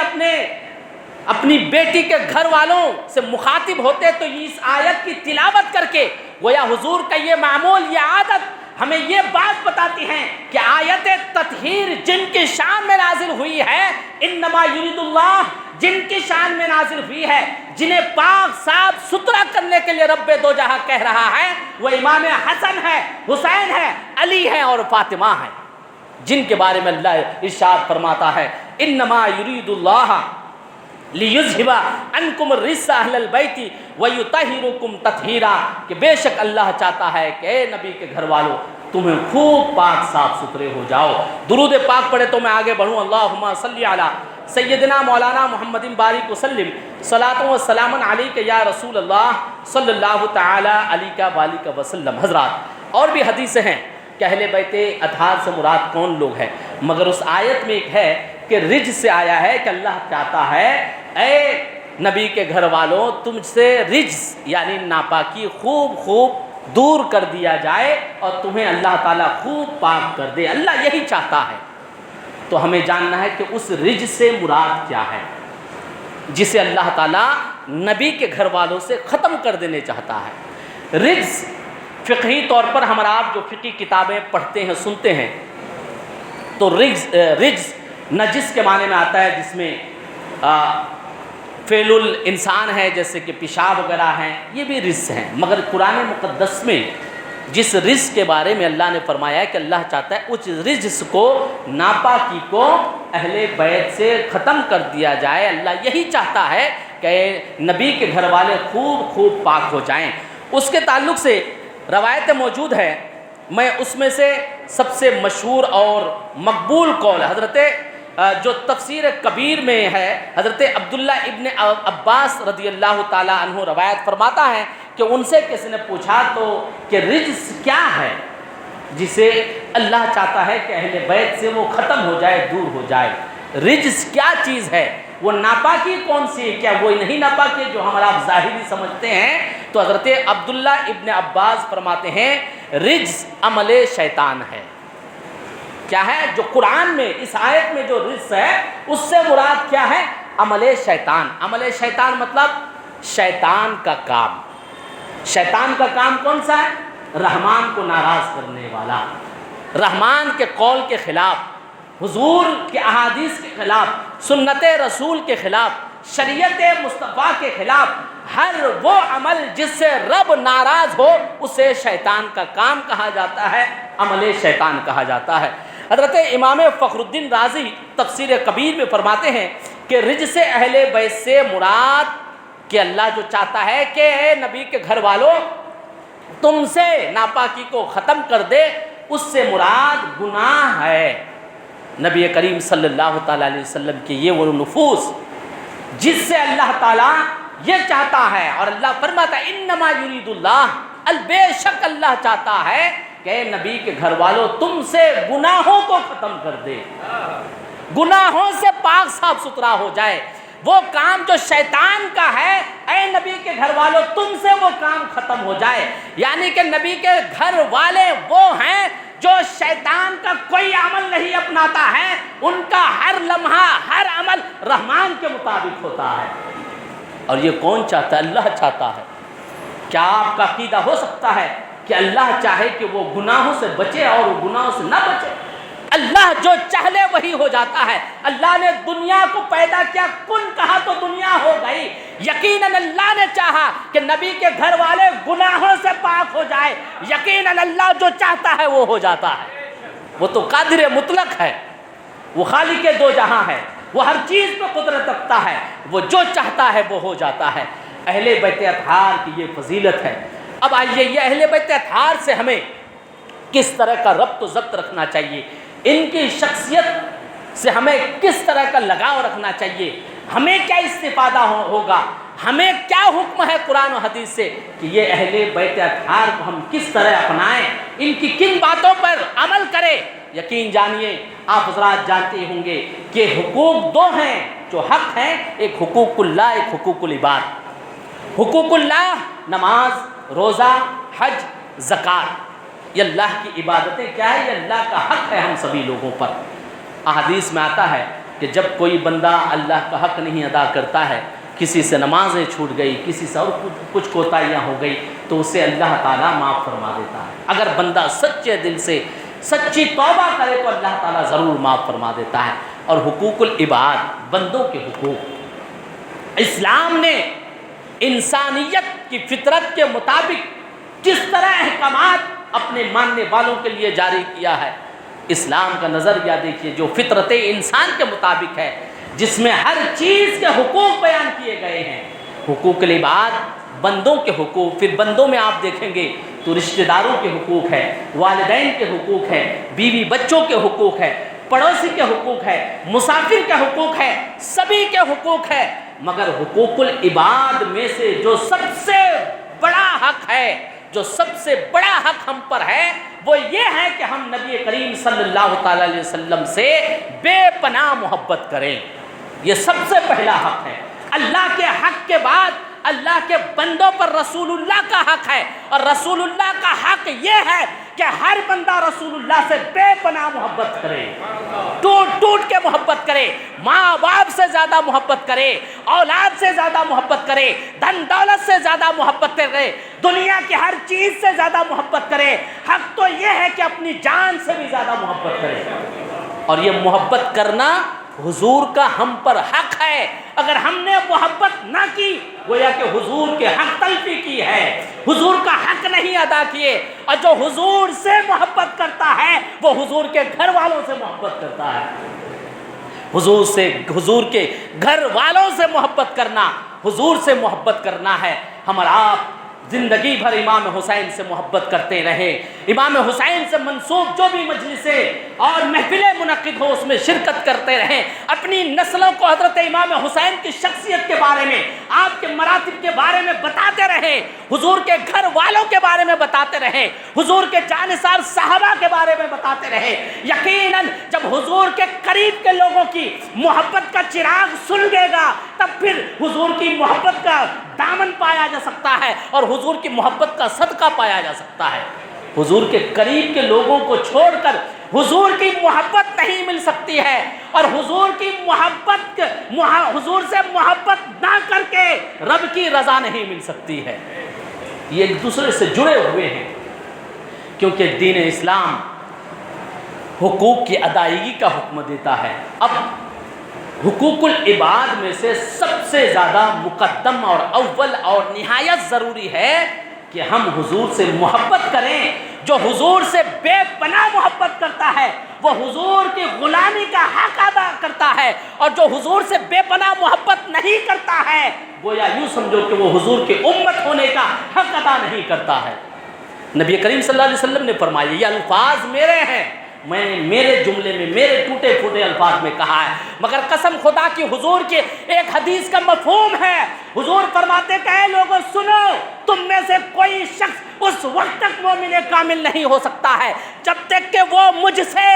اپنی بیٹی کے گھر والوں سے مخاطب ہوتے تو اس آیت کی تلاوت کر کے، گویا حضور کا یہ معمول، یہ عادت ہمیں یہ بات بتاتی ہیں کہ آیت تطہیر جن کی شان میں نازل ہوئی ہے، انما یرید اللہ جن کی شان میں نازل ہوئی ہے، جنہیں پاک صاف ستھرا کرنے کے لیے رب دو جہاں کہہ رہا ہے، وہ امام حسن ہے، حسین ہے، علی ہے اور فاطمہ ہے، جن کے بارے میں اللہ ارشاد فرماتا ہے انما یرید اللہ لیذھب عنکم الرجس اہل البیت ویطہرکم تطہیرا، کہ بے شک اللہ چاہتا ہے کہ اے نبی کے گھر والوں تمہیں خوب پاک صاف ستھرے ہو جاؤ۔ درود پاک پڑھے تو میں آگے بڑھوں۔ اللہم صلی علی سیدنا مولانا محمد بارک وسلم صلاۃ و سلام علیک یا رسول اللہ صلی اللہ تعالی علیہ وآلہ وسلم۔ حضرات اور بھی حدیثیں ہیں کہ اہل بیت اطہار سے مراد کون لوگ ہیں، مگر اس آیت میں ایک ہے کہ رجس سے آیا ہے کہ اللہ چاہتا ہے اے نبی کے گھر والوں تم سے رجس یعنی ناپاکی خوب دور کر دیا جائے اور تمہیں اللہ تعالیٰ خوب پاک کر دے۔ اللہ یہی چاہتا ہے، تو ہمیں جاننا ہے کہ اس رجس سے مراد کیا ہے جسے اللہ تعالیٰ نبی کے گھر والوں سے ختم کر دینے چاہتا ہے۔ رجس فقہی طور پر ہمارا آپ جو فقہی کتابیں پڑھتے ہیں سنتے ہیں تو رجس نجس کے معنی میں آتا ہے، جس میں فعل الانسان ہے، جیسے کہ پیشاب وغیرہ ہیں، یہ بھی رجس ہیں۔ مگر قرآن مقدس میں جس رجس کے بارے میں اللہ نے فرمایا ہے کہ اللہ چاہتا ہے اس رجس کو، ناپاکی کو اہل بیت سے ختم کر دیا جائے۔ اللہ یہی چاہتا ہے کہ نبی کے گھر والے خوب پاک ہو جائیں۔ اس کے تعلق سے روایت موجود ہے، میں اس میں سے سب سے مشہور اور مقبول قول حضرت جو تفسیر کبیر میں ہے، حضرت عبداللہ ابن عباس رضی اللہ تعالی عنہ روایت فرماتا ہے کہ ان سے کسی نے پوچھا تو کہ رجس کیا ہے جسے اللہ چاہتا ہے کہ اہل بیت سے وہ ختم ہو جائے، دور ہو جائے، رجس کیا چیز ہے؟ وہ ناپاکی کون سی ہے؟ کیا وہ نہیں ناپاکی جو ہم آپ ظاہری سمجھتے ہیں؟ تو حضرت عبداللہ ابن عباس فرماتے ہیں رجس عمل شیطان ہے۔ کیا ہے جو قرآن میں اس آیت میں جو رجس ہے اس سے مراد کیا ہے؟ عمل شیطان۔ عمل شیطان مطلب شیطان کا کام۔ شیطان کا کام کون سا ہے؟ رحمان کو ناراض کرنے والا، رحمان کے قول کے خلاف، حضور کے احادیث کے خلاف، سنت رسول کے خلاف، شریعت مصطفیٰ کے خلاف ہر وہ عمل جس سے رب ناراض ہو اسے شیطان کا کام کہا جاتا ہے، عمل شیطان کہا جاتا ہے۔ حضرت امام فخر الدین رازی تفسیر کبیر میں فرماتے ہیں کہ رجس اہل بیت سے مراد کہ اللہ جو چاہتا ہے کہ اے نبی کے گھر والوں تم سے ناپاکی کو ختم کر دے، اس سے مراد گناہ ہے۔ نبی کریم صلی اللہ تعالیٰ علیہ وسلم کی یہ وہ نفوس جس سے اللہ تعالیٰ یہ چاہتا ہے، اور اللہ فرماتا ہے انما یرید اللہ، بے شک اللہ چاہتا ہے کہ اے نبی کے گھر والوں تم سے گناہوں کو ختم کر دے، گناہوں سے پاک صاف ستھرا ہو جائے۔ وہ کام جو شیطان کا ہے اے نبی کے گھر والوں تم سے وہ کام ختم ہو جائے، یعنی کہ نبی کے گھر والے وہ ہیں جو شیطان کا کوئی عمل نہیں اپناتا ہے، ان کا ہر لمحہ ہر عمل رحمان کے مطابق ہوتا ہے۔ اور یہ کون چاہتا ہے؟ اللہ چاہتا ہے۔ کیا آپ کا عقیدہ ہو سکتا ہے کہ اللہ چاہے کہ وہ گناہوں سے بچے اور وہ گناہوں سے نہ بچے؟ اللہ جو چاہ لے وہی ہو جاتا ہے۔ اللہ نے دنیا کو پیدا کیا، کن کہا تو دنیا ہو گئی۔ یقیناً اللہ نے چاہا کہ نبی کے گھر والے گناہوں سے پاک ہو جائے، یقیناً اللہ جو چاہتا ہے وہ ہو جاتا ہے۔ وہ تو قادر مطلق ہے، وہ خالق دو جہاں ہے، وہ ہر چیز پہ قدرت رکھتا ہے، وہ جو چاہتا ہے وہ ہو جاتا ہے۔ اہل بیت اطہار کی یہ فضیلت ہے۔ اب آئیے یہ اہل بیت اطہار سے ہمیں کس طرح کا ربط و ضبط رکھنا چاہیے، ان کی شخصیت سے ہمیں کس طرح کا لگاؤ رکھنا چاہیے، ہمیں کیا استفادہ ہوگا، ہمیں کیا حکم ہے قرآن و حدیث سے کہ یہ اہل بیت اطہار کو ہم کس طرح اپنائیں، ان کی کن باتوں پر عمل کریں۔ یقین جانیے آپ حضرات جانتے ہوں گے کہ حقوق دو ہیں جو حق ہیں، ایک حقوق اللہ، ایک حقوق العباد۔ حقوق اللہ نماز، روزہ، حج، زکوٰۃ، یہ اللہ کی عبادتیں کیا ہے؟ یہ اللہ کا حق ہے ہم سبھی لوگوں پر۔ احادیث میں آتا ہے کہ جب کوئی بندہ اللہ کا حق نہیں ادا کرتا ہے، کسی سے نمازیں چھوٹ گئی، کسی سے اور کچھ کوتاہیاں ہو گئی، تو اسے اللہ تعالیٰ معاف فرما دیتا ہے۔ اگر بندہ سچے دل سے سچی توبہ کرے تو اللہ تعالیٰ ضرور معاف فرما دیتا ہے۔ اور حقوق العباد، بندوں کے حقوق، اسلام نے انسانیت کی فطرت کے مطابق کس طرح احکامات اپنے ماننے والوں کے لیے جاری کیا ہے۔ اسلام کا نظریہ دیکھیے جو فطرت انسان کے مطابق ہے، جس میں ہر چیز کے حقوق بیان کیے گئے ہیں۔ حقوق العباد، بندوں کے حقوق، پھر بندوں میں آپ دیکھیں گے تو رشتہ داروں کے حقوق ہے، والدین کے حقوق ہے، بیوی بچوں کے حقوق ہے، پڑوسی کے حقوق ہے، مسافر کے حقوق ہے، سبھی کے حقوق ہے۔ مگر حقوق العباد میں سے جو سب سے بڑا حق ہے، جو سب سے بڑا حق ہم پر ہے، وہ یہ ہے کہ ہم نبی کریم صلی اللہ تعالی علیہ وسلم سے بے پناہ محبت کریں۔ یہ سب سے پہلا حق ہے۔ اللہ کے حق کے بعد اللہ کے بندوں پر رسول اللہ کا حق ہے، اور رسول اللہ کا حق یہ ہے کہ ہر بندہ رسول اللہ سے بے پناہ محبت کرے، ٹوٹ ٹوٹ کے محبت کرے، ماں باپ سے زیادہ محبت کرے، اولاد سے زیادہ محبت کرے، دھن دولت سے زیادہ محبت کرے، دنیا کی ہر چیز سے زیادہ محبت کرے۔ حق تو یہ ہے کہ اپنی جان سے بھی زیادہ محبت کرے، اور یہ محبت کرنا حضور کا ہم پر حق ہے۔ اگر ہم نے محبت نہ کی گویا کہ حضور کے حق تلفی کی ہے، حضور کا حق نہیں ادا کیے۔ اور جو حضور سے محبت کرتا ہے وہ حضور کے گھر والوں سے محبت کرتا ہے۔ حضور کے گھر والوں سے محبت کرنا، حضور سے محبت کرنا ہے۔ ہمارا آپ زندگی بھر امام حسین سے محبت کرتے رہے، امام حسین سے منسوب جو بھی مجلسیں اور محفلیں منعقد ہو اس میں شرکت کرتے رہیں، اپنی نسلوں کو حضرت امام حسین کی شخصیت کے بارے میں، آپ کے مراتب کے بارے میں بتاتے رہیں، حضور کے گھر والوں کے بارے میں بتاتے رہے، حضور کے جانثار صحابہ کے بارے میں بتاتے رہے۔ یقیناً جب حضور کے قریب کے لوگوں کی محبت کا چراغ سلگے گا تب پھر حضور کی محبت کا دامن پایا جا سکتا ہے اور حضور کی محبت کا صدقہ پایا جا سکتا ہے۔ حضور کے قریب کے لوگوں کو چھوڑ کر حضور کی محبت نہیں مل سکتی ہے، اور حضور کی محبت حضور سے محبت نہ کر کے رب کی رضا نہیں مل سکتی ہے۔ یہ ایک دوسرے سے جڑے ہوئے ہیں، کیونکہ دین اسلام حقوق کی ادائیگی کا حکم دیتا ہے۔ اب حقوق العباد میں سے سب سے زیادہ مقدم اور اول اور نہایت ضروری ہے کہ ہم حضور سے محبت کریں۔ جو حضور سے بے پناہ محبت کرتا ہے وہ حضور کی غلامی کا حق ادا کرتا ہے، اور جو حضور سے بے پناہ محبت نہیں کرتا ہے گویا یوں سمجھو کہ وہ حضور کی امت ہونے کا حق ادا نہیں کرتا ہے۔ نبی کریم صلی اللہ علیہ وسلم نے فرمایا، یہ الفاظ میرے ہیں، میں نے میرے جملے میں میرے ٹوٹے پھوٹے الفاظ میں کہا ہے، مگر قسم خدا کی حضور کے ایک حدیث کا مفہوم ہے۔ حضور فرماتے کہ اے لوگوں سنو، تم میں سے کوئی شخص اس وقت تک مومن کامل نہیں ہو سکتا ہے جب تک کہ وہ مجھ سے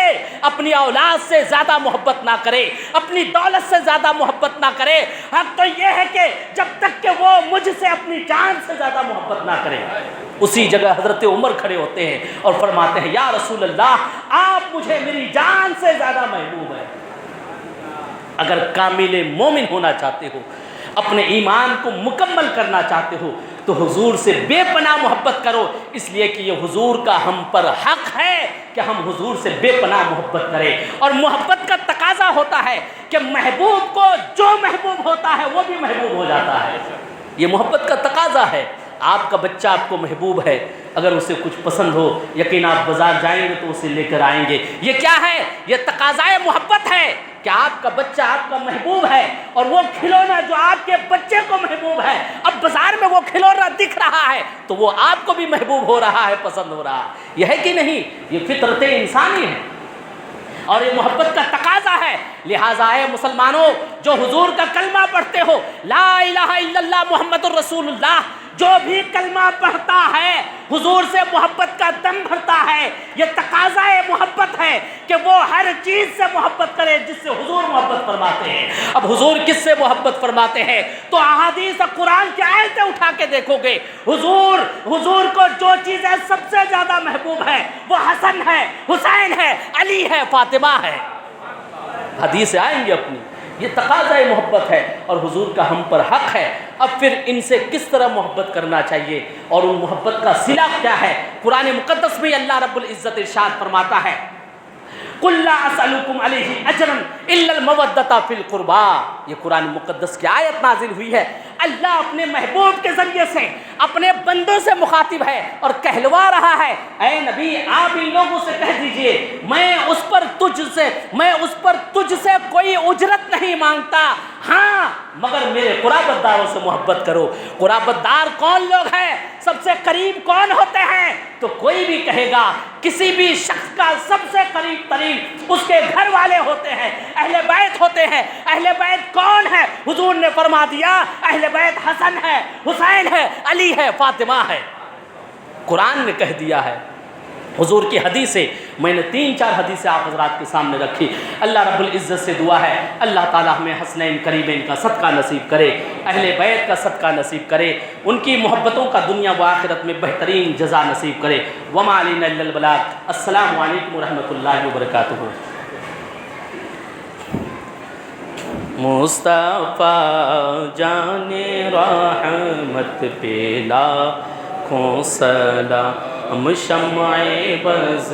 اپنی اولاد سے زیادہ محبت نہ کرے، اپنی دولت سے زیادہ محبت نہ کرے۔ حق تو یہ ہے کہ جب تک کہ وہ مجھ سے اپنی جان سے زیادہ محبت نہ کرے۔ اسی جگہ حضرت عمر کھڑے ہوتے ہیں اور فرماتے ہیں، یا رسول اللہ آپ مجھے میری جان سے زیادہ محبوب ہیں۔ اگر کامل مومن ہونا چاہتے ہو، اپنے ایمان کو مکمل کرنا چاہتے ہو تو حضور سے بے پناہ محبت کرو، اس لیے کہ یہ حضور کا ہم پر حق ہے کہ ہم حضور سے بے پناہ محبت کریں۔ اور محبت کا تقاضا ہوتا ہے کہ محبوب کو جو محبوب ہوتا ہے وہ بھی محبوب ہو جاتا ہے، یہ محبت کا تقاضا ہے۔ آپ کا بچہ آپ کو محبوب ہے، اگر اسے کچھ پسند ہو یقین آپ بازار جائیں گے تو اسے لے کر آئیں گے۔ یہ کیا ہے؟ یہ تقاضائے محبت ہے کہ آپ کا بچہ آپ کا محبوب ہے، اور وہ کھلونا جو آپ کے بچے کو محبوب ہے، اب بازار میں وہ کھلونا دکھ رہا ہے تو وہ آپ کو بھی محبوب ہو رہا ہے، پسند ہو رہا ہے۔ یہ ہے کہ نہیں؟ یہ فطرت انسانی ہے اور یہ محبت کا تقاضا ہے۔ لہٰذا اے مسلمانوں جو حضور کا کلمہ پڑھتے ہو، لا الہ الا اللہ محمد الرسول اللہ، جو بھی کلمہ پڑھتا ہے حضور سے محبت کا دم بھرتا ہے۔ یہ تقاضا محبت ہے کہ وہ ہر چیز سے محبت کرے جس سے حضور محبت فرماتے ہیں۔ اب حضور کس سے محبت فرماتے ہیں تو احادیث قرآن کی آیتیں اٹھا کے دیکھو گے، حضور کو جو چیزیں سب سے زیادہ محبوب ہے وہ حسن ہے، حسین ہے، علی ہے، فاطمہ ہے۔ حدیث آئیں گے اپنی، یہ تقاضا محبت ہے اور حضور کا ہم پر حق ہے۔ اب پھر ان سے کس طرح محبت کرنا چاہیے اور ان محبت کا صلہ کیا ہے؟ قرآن مقدس میں اللہ رب العزت ارشاد فرماتا ہے، قُلْ لَا أَسْأَلُكُمْ عَلَيْهِ أَجْرًا إِلَّا الْمَوَدَّةَ فِي الْقُرْبَى۔ یہ قرآن مقدس کی آیت نازل ہوئی ہے۔ اللہ اپنے محبوب کے ذریعے سے اپنے بندوں سے مخاطب ہے اور کہلوا رہا ہے، اے نبی آپ ان لوگوں سے کہہ دیجئے میں اس پر تجھ سے کوئی اجرت نہیں مانگتا، ہاں مگر میرے قرابت داروں سے محبت کرو۔ قرابت دار کون لوگ ہیں؟ سب سے قریب کون ہوتے ہیں؟ تو کوئی بھی کہے گا کسی بھی شخص کا سب سے قریب ترین اس کے گھر والے ہوتے ہیں، اہل بیت ہوتے ہیں۔ اہل بیت کون ہے؟ حضور نے فرما دیا اہل بیت حسن ہے، حسین ہے، علی ہے، فاطمہ ہے۔ قرآن نے کہہ دیا ہے۔ حضور کی حدیثیں میں نے 3-4 حدیثیں آپ حضرات کے سامنے رکھی۔ اللہ رب العزت سے دعا ہے اللہ تعالیٰ ہمیں حسنین قریبین کا صدقہ نصیب کرے، اہل بیت کا صدقہ نصیب کرے، ان کی محبتوں کا دنیا و آخرت میں بہترین جزا نصیب کرے۔ وما علینا الا البلاغ۔ السلام علیکم ورحمۃ اللہ وبرکاتہ۔ مصطفیٰ جان رحمت پہ لاکھوں سلام، شمع بز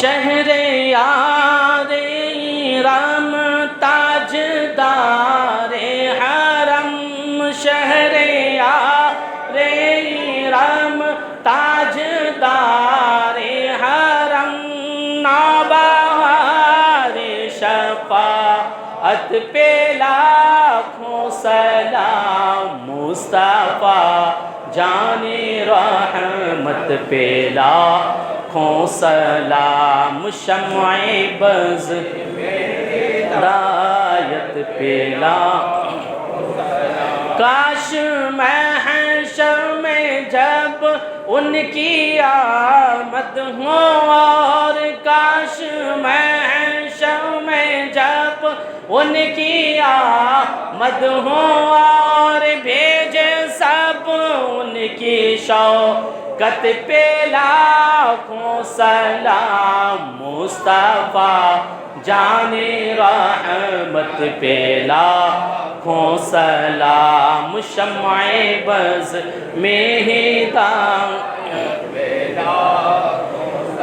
شہر یار رام تاجدار حرم، شہر یار رام تاجدار حرم، نابہار شفاعت پہ لاکھوں سلام، مصطفیٰ جان رحمت پہ لاکھوں سلام، شمع بز ہدایت پیلا کاش محشر میں جب ان کی آمد ہو اور کاش محشر میں جب ان کی آمد ہو اور بھیجے سب ان کی شوکت پہ لاکھوں سلام مصطفیٰ جان رحمت پہ لاکھوں سلام شمع بز میں ہدایت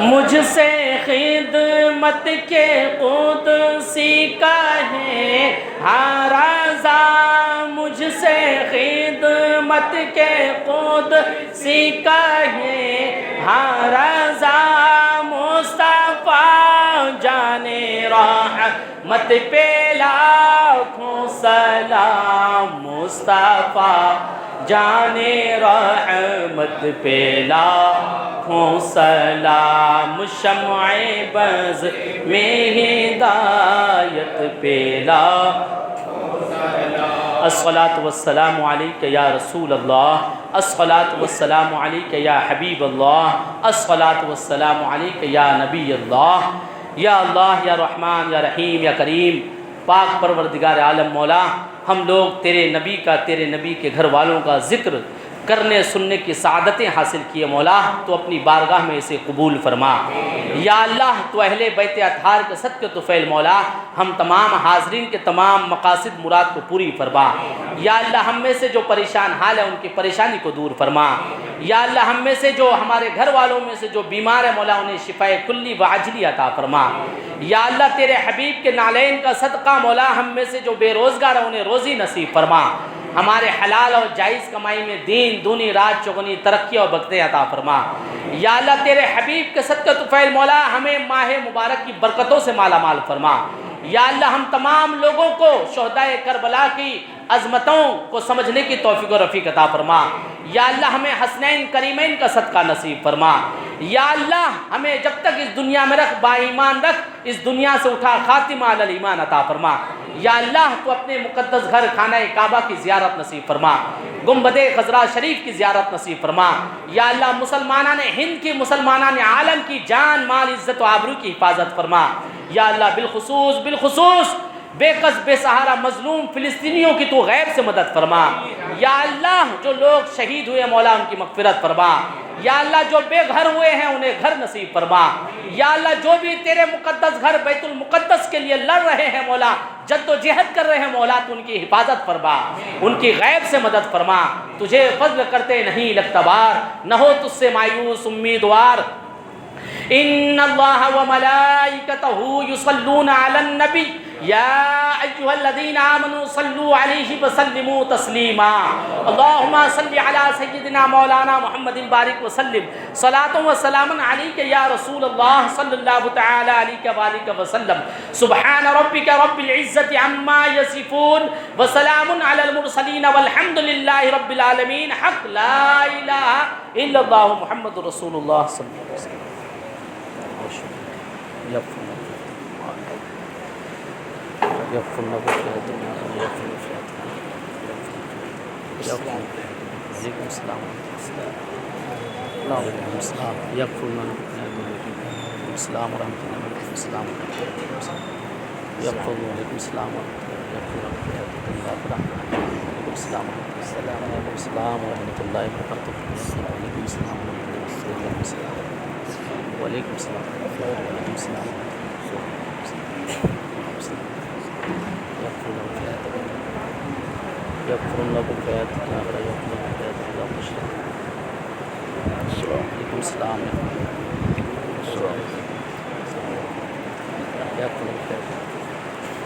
مجھ سے خدمت کے قدسی کا ہے ہر رضا مجھ سے خدمت کے قدسی کا ہے ہر رضا مصطفیٰ جان رحمت پہ لاکھوں سلام مصطفیٰ جان رحمت پہ لاکھوں سلام شمع بز میں ہدایت پہ لاکھوں سلام الصلاۃ والسلام علیک یا رسول اللہ الصلاۃ والسلام علیک یا حبیب اللہ الصلاۃ والسلام علیک یا نبی اللہ یا رحمان یا رحیم یا کریم پاک پروردگار عالم مولا ہم لوگ تیرے نبی کا تیرے نبی کے گھر والوں کا ذکر کرنے سننے کی سعادتیں حاصل کیے مولا تو اپنی بارگاہ میں اسے قبول فرما یا اللہ تو اہل بیت اطہار کے صدقے طفیل مولا ہم تمام حاضرین کے تمام مقاصد مراد کو پوری فرما یا اللہ ہم میں سے جو پریشان حال ہے ان کی پریشانی کو دور فرما یا اللہ ہم میں سے جو ہمارے گھر والوں میں سے جو بیمار ہے مولا انہیں شفائے کلی و عاجلی عطا فرما یا اللہ تیرے حبیب کے نالین کا صدقہ مولا ہم میں سے جو بے روزگار ہے انہیں روزی نصیب فرما ہمارے حلال اور جائز کمائی میں دین دونی رات چگنی ترقی اور برکتیں عطا فرما یا اللہ تیرے حبیب کے صدقہ طفیل مولا ہمیں ماہ مبارک کی برکتوں سے مالا مال فرما یا اللہ ہم تمام لوگوں کو شہدائے کربلا کی عظمتوں کو سمجھنے کی توفیق و رفیق عطا فرما یا اللہ ہمیں حسنین کریمین کا صدقہ نصیب فرما یا اللہ ہمیں جب تک اس دنیا میں رکھ با ایمان رکھ اس دنیا سے اٹھا خاتمہ علی الایمان عطا فرما یا اللہ تو اپنے مقدس گھر خانہ کعبہ کی زیارت نصیب فرما گنبد خضرا شریف کی زیارت نصیب فرما یا اللہ مسلمانان ہند کی مسلمانان عالم کی جان مال عزت و آبرو کی حفاظت فرما یا اللہ بالخصوص بے قص بے سہارا مظلوم فلسطینیوں کی تو غیب سے مدد فرما یا اللہ جو لوگ شہید ہوئے مولا ان کی مغفرت فرما یا اللہ جو بے گھر ہوئے ہیں انہیں گھر نصیب فرما یا اللہ جو بھی تیرے مقدس گھر بیت المقدس کے لیے لڑ رہے ہیں مولا جد و جہد کر رہے ہیں مولا تو ان کی حفاظت فرما ان کی غیب سے مدد فرما تجھے فضل کرتے نہیں لگتا بار نہ ہو تجھ سے مایوس امیدوار ان اللہ وملائکتہ یصلون علی النبی یا ایھا الذین آمنوا صلوا علیہ وسلموا تسلیما اللہم صل علی سیدنا مولانا محمد بارک وسلم صلاۃ و سلام علیک یا رسول اللہ صلی اللہ تعالی علیہ وآلہ وسلم سبحان ربک رب العزت عما یصفون وسلام علی المرسلین والحمد للہ رب العالمین حق لا الہ الا اللہ محمد رسول اللہ صلی اللہ علیہ وسلم يغفر لنا في الدنيا ويغفر في الآخرة عليكم السلام وعليكم السلام يغفر لنا وعليكم السلام ورحمة الله وعليكم السلام يغفر لنا وعليكم السلام وعليكم السلام وعليكم السلام ورحمة الله وبركاته وعليكم السلام وعليكم السلام وعليكم السلام يغفر الله بفياتك يا رب يغفر الله بفياتك يا رب وعليكم السلام يغفر الله بفياتك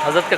حضرت کے